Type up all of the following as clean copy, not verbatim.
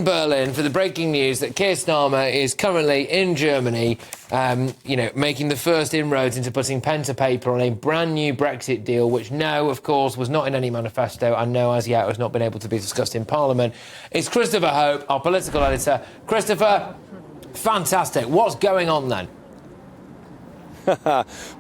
in Berlin for the breaking news that Keir Starmer is currently in Germany, making the first inroads into putting pen to paper on a brand new Brexit deal, which of course, was not in any manifesto and as yet has not been able to be discussed in Parliament. It's Christopher Hope, our political editor. Christopher, fantastic. What's going on then?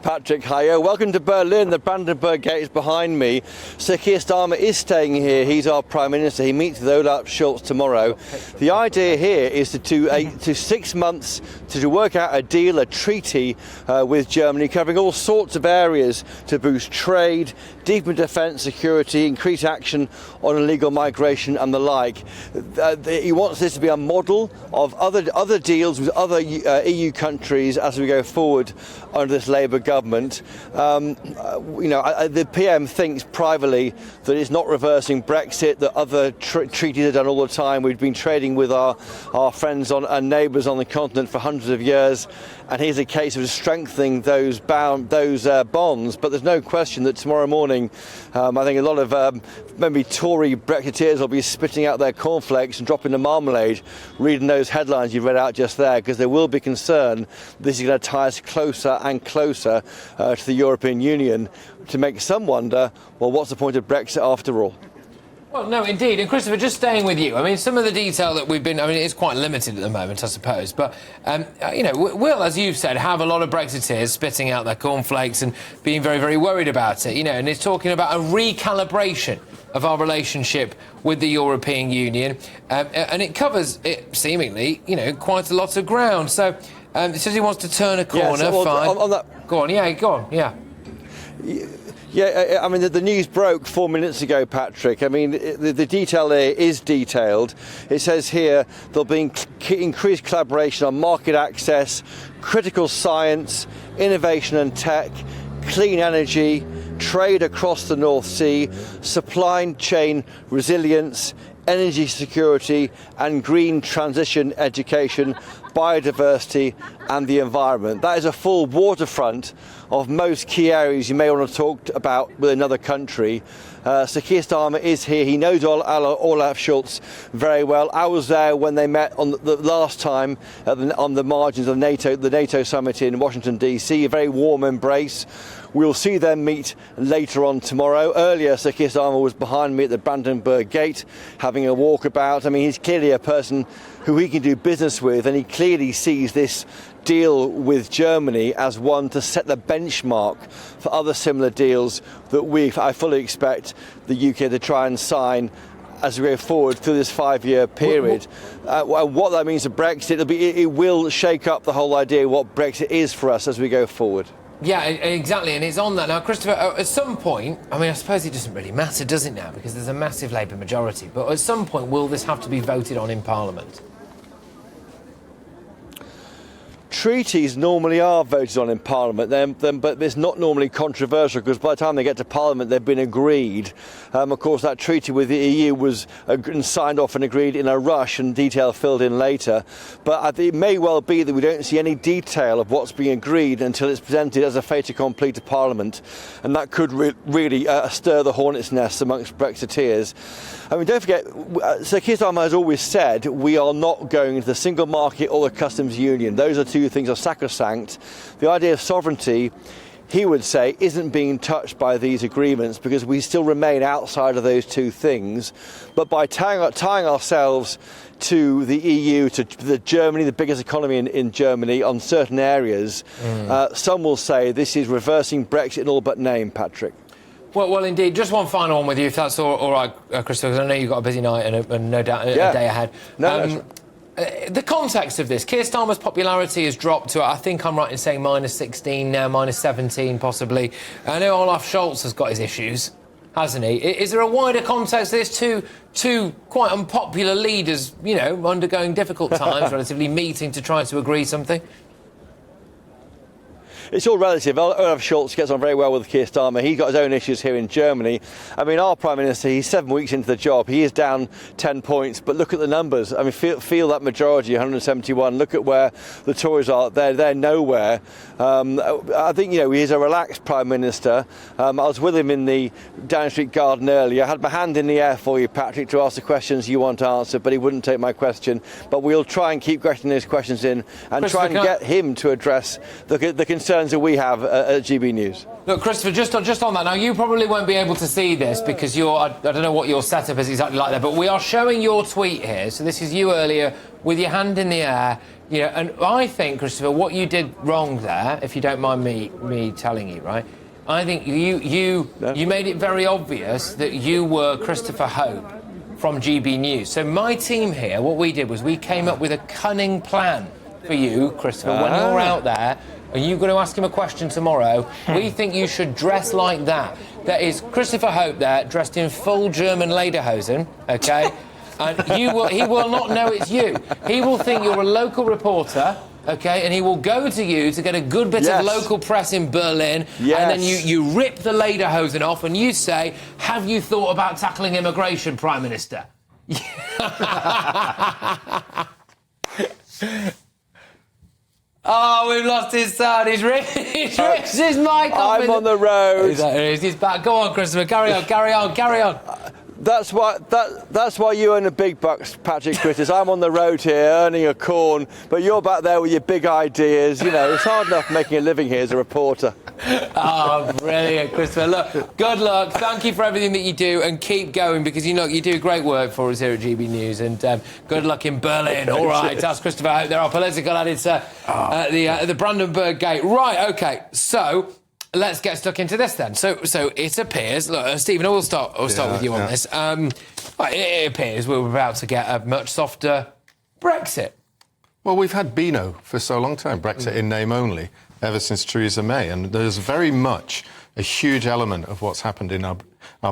Patrick, hiya. Welcome to Berlin. The Brandenburg Gate is behind me. Sir Keir Starmer is staying here. He's our Prime Minister. He meets with Olaf Scholz tomorrow. The idea here is to 6 months to work out a deal, a treaty with Germany, covering all sorts of areas to boost trade, deepen defence, security, increase action on illegal migration and the like. He wants this to be a model of other deals with other EU countries as we go forward under this Labour government. The PM thinks privately that it's not reversing Brexit, that other treaties are done all the time. We've been trading with our friends and neighbours on the continent for hundreds of years, and here's a case of strengthening those bonds. But there's no question that tomorrow morning, I think a lot of maybe Tory Brexiteers will be spitting out their cornflakes and dropping the marmalade, reading those headlines you read out just there, because there will be concern this is going to tie us closer and closer to the European Union, to make some wonder, well, what's the point of Brexit after all? Well, no, indeed. And Christopher, just staying with you, I mean, some of the detail that it's quite limited at the moment, I suppose. But, we'll, as you've said, have a lot of Brexiteers spitting out their cornflakes and being very, very worried about it, and it's talking about a recalibration of our relationship with the European Union. And it covers, seemingly, quite a lot of ground. So it says he wants to turn a corner. Yeah, so, fine. On that... Go on, yeah. Yeah, I mean, the news broke 4 minutes ago, Patrick. I mean, the detail there is detailed. It says here there'll be increased collaboration on market access, critical science, innovation and tech, clean energy, trade across the North Sea, supply chain resilience, energy security and green transition education, biodiversity and the environment. That is a full waterfront of most key areas you may want to talk about with another country. Sir Keir Starmer is here. He knows Olaf Scholz very well. I was there when they met on the last time on the margins of the NATO summit in Washington, D.C. A very warm embrace. We'll see them meet later on tomorrow. Earlier, Sir Keir Starmer was behind me at the Brandenburg Gate having a walkabout. I mean, he's clearly a person who he can do business with, and he clearly sees this deal with Germany as one to set the benchmark for other similar deals that I fully expect the UK to try and sign as we go forward through this 5-year period. What that means for Brexit, it will shake up the whole idea of what Brexit is for us as we go forward. Yeah, exactly, and it's on that. Now, Christopher, at some point, I suppose it doesn't really matter, does it now, because there's a massive Labour majority, but at some point, will this have to be voted on in Parliament? Treaties normally are voted on in Parliament, but it's not normally controversial, because by the time they get to Parliament, they've been agreed. Of course, that treaty with the EU was signed off and agreed in a rush, and detail filled in later. But it may well be that we don't see any detail of what's being agreed until it's presented as a fait accompli to Parliament, and that could really stir the hornet's nest amongst Brexiteers. I mean, don't forget, Sir Keir Starmer has always said we are not going into the single market or the customs union. Those are two things are sacrosanct. The idea of sovereignty, he would say, isn't being touched by these agreements because we still remain outside of those two things. But by tying ourselves to the EU, to Germany, the biggest economy in Germany, on certain areas, some will say this is reversing Brexit in all but name, Patrick. Well, indeed. Just one final one with you, if that's all right, Christopher, because I know you've got a busy night and no doubt a day ahead. The context of this, Keir Starmer's popularity has dropped to, I think I'm right in saying, -16 now, -17 possibly. I know Olaf Scholz has got his issues, hasn't he? Is there a wider context to this? Two quite unpopular leaders, undergoing difficult times, relatively meeting to try to agree something? it's all relative. Olaf Scholz gets on very well with Keir Starmer. He's got his own issues here in Germany. I mean, our Prime Minister, he's 7 weeks into the job. He is down 10 points, but look at the numbers. I mean, feel that majority, 171. Look at where the Tories are. They're nowhere. I think, he's a relaxed Prime Minister. I was with him in the Downing Street garden earlier. I had my hand in the air for you, Patrick, to ask the questions you want answered, but he wouldn't take my question. But we'll try and keep getting those questions in and try and get him to address the concerns that we have at GB News. Look, Christopher, just on that, now you probably won't be able to see this because I don't know what your setup is exactly like there, but we are showing your tweet here. So this is you earlier with your hand in the air. And I think, Christopher, what you did wrong there, if you don't mind me telling you, right? I think you made it very obvious that you were Christopher Hope from GB News. So my team here, what we did was we came up with a cunning plan for you, Christopher, when you're out there and you're going to ask him a question tomorrow. We think you should dress like that. There is Christopher Hope there, dressed in full German lederhosen, OK? And he will not know it's you. He will think you're a local reporter, OK, and he will go to you to get a good bit of local press in Berlin, and then you rip the lederhosen off and you say, have you thought about tackling immigration, Prime Minister? Oh, we've lost his sound. He's ripped his mic off. I'm on the road. He's back. Go on, Christopher. Carry on. That's why you earn the big bucks, Patrick Critters. I'm on the road here earning a corn, but you're back there with your big ideas. It's hard enough making a living here as a reporter. Oh, brilliant, Christopher. Look, good luck. Thank you for everything that you do, and keep going, because you do great work for us here at GB News, and good luck in Berlin. All right, that's Christopher Hope. There, our political editor at the Brandenburg Gate. Right, OK, so let's get stuck into this then. So it appears, look, Stephen, we'll start with you on this. It appears we're about to get a much softer Brexit. Well, we've had BNO for so long time, Brexit in name only, ever since Theresa May, and there's very much a huge element of what's happened in our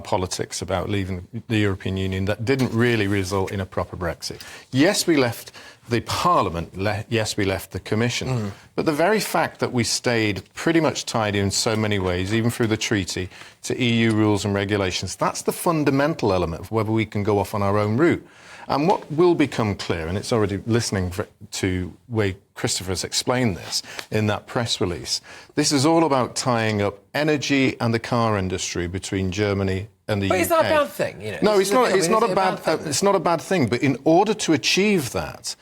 politics about leaving the European Union that didn't really result in a proper Brexit. Yes, we left the Parliament, yes, we left the Commission, but the very fact that we stayed pretty much tied in so many ways, even through the treaty, to EU rules and regulations, that's the fundamental element of whether we can go off on our own route. And what will become clear, and it's already listening to where Christopher's explained this in that press release, this is all about tying up energy and the car industry between Germany and the UK. But is that a bad thing? No, it's not a bad thing. But in order to achieve that,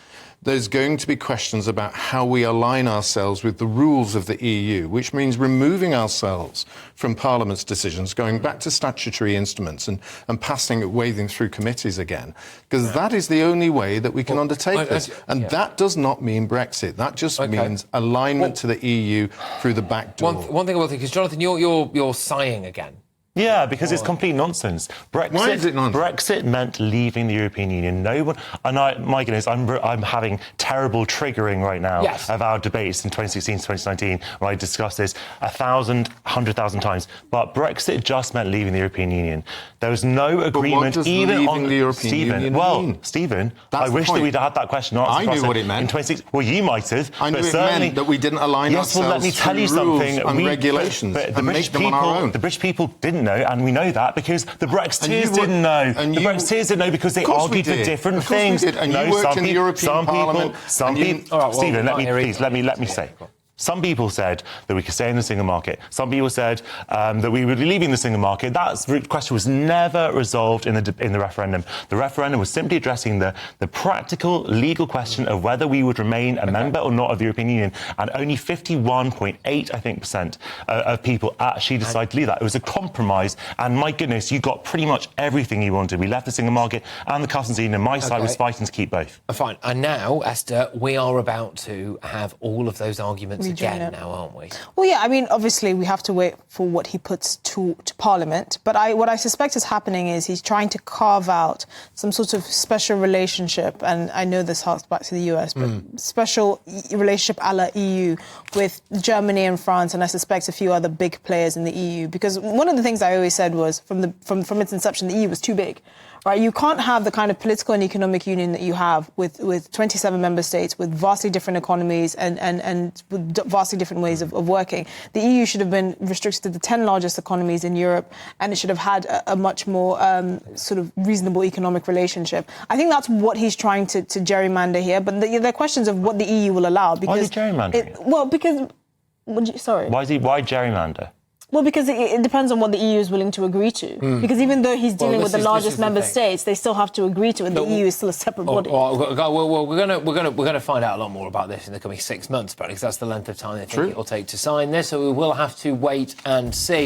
there's going to be questions about how we align ourselves with the rules of the EU, which means removing ourselves from Parliament's decisions, going back to statutory instruments and passing it, wading through committees again, because that is the only way that we can undertake this. And that does not mean Brexit. That just means alignment to the EU through the back door. One thing I will think is, Jonathan, you're sighing again. Yeah, because it's complete nonsense. Why is it nonsense? Brexit meant leaving the European Union. No one, and my goodness, I'm having terrible triggering right now of our debates in 2016 to 2019 when I discussed this 100,000 times. But Brexit just meant leaving the European Union. There was no agreement even on the European Union. Well, Stephen, I wish that we'd had that question answered. I knew what it meant. In 2016, well, you might have. I knew it meant that we didn't align ourselves well, let me tell you something. And regulations and make them on our own. The British people didn't know, and we know that because the Brexiteers didn't know. The Brexiteers didn't know because they argued for different things. And you worked in the European Parliament. Some people, Stephen, let me say. Some people said that we could stay in the single market. Some people said that we would be leaving the single market. That question was never resolved in the referendum. The referendum was simply addressing the practical legal question of whether we would remain a member or not of the European Union. And only 51.8% of people actually decided to leave that. It was a compromise. And my goodness, you got pretty much everything you wanted. We left the single market and the customs union. And my side was fighting to keep both. Fine. And now, Esther, we are about to have all of those arguments again now, aren't we? Well, yeah, I mean, obviously we have to wait for what he puts to Parliament. But what I suspect is happening is he's trying to carve out some sort of special relationship, and I know this harks back to the US, but special relationship a la EU with Germany and France, and I suspect a few other big players in the EU. Because one of the things I always said was, from its inception, the EU was too big. right? You can't have the kind of political and economic union that you have with 27 member states with vastly different economies and with vastly different ways of working. The EU should have been restricted to the 10 largest economies in Europe, and it should have had a much more sort of reasonable economic relationship. I think that's what he's trying to gerrymander here, but there are questions of what the EU will allow. Because why is he gerrymandering? Because... Sorry. Why gerrymander? Well, because it depends on what the EU is willing to agree to. Because even though he's dealing with the largest member states, they still have to agree to it. The EU is still a separate body. Well, we're going to find out a lot more about this in the coming 6 months, because that's the length of time I think it will take to sign this. So we will have to wait and see.